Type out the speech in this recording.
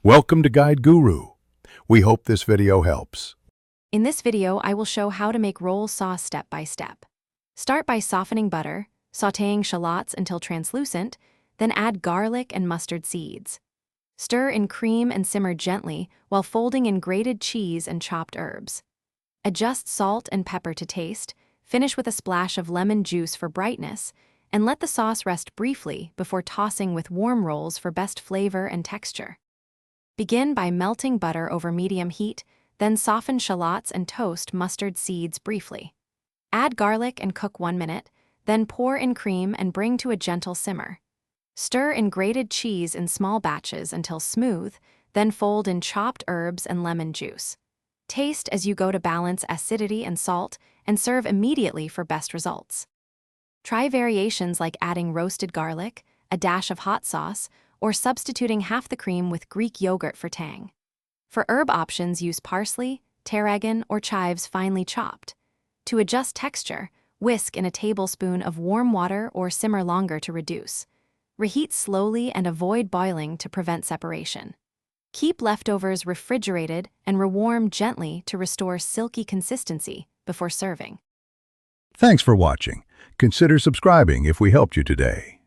Welcome to Guide Guru. We hope this video helps. In this video, I will show how to make roll sauce step by step. Start by softening butter, sautéing shallots until translucent, then add garlic and mustard seeds. Stir in cream and simmer gently while folding in grated cheese and chopped herbs. Adjust salt and pepper to taste, finish with a splash of lemon juice for brightness, and let the sauce rest briefly before tossing with warm rolls for best flavor and texture. Begin by melting butter over medium heat, then soften shallots and toast mustard seeds briefly. Add garlic and cook 1 minute, then pour in cream and bring to a gentle simmer. Stir in grated cheese in small batches until smooth, then fold in chopped herbs and lemon juice. Taste as you go to balance acidity and salt, and serve immediately for best results. Try variations like adding roasted garlic, a dash of hot sauce, or substituting half the cream with Greek yogurt for tang. For herb options, use parsley, tarragon, or chives finely chopped. To adjust texture, whisk in a tablespoon of warm water or simmer longer to reduce. Reheat slowly and avoid boiling to prevent separation. Keep leftovers refrigerated and rewarm gently to restore silky consistency before serving. Thanks for watching. Consider subscribing if we helped you today.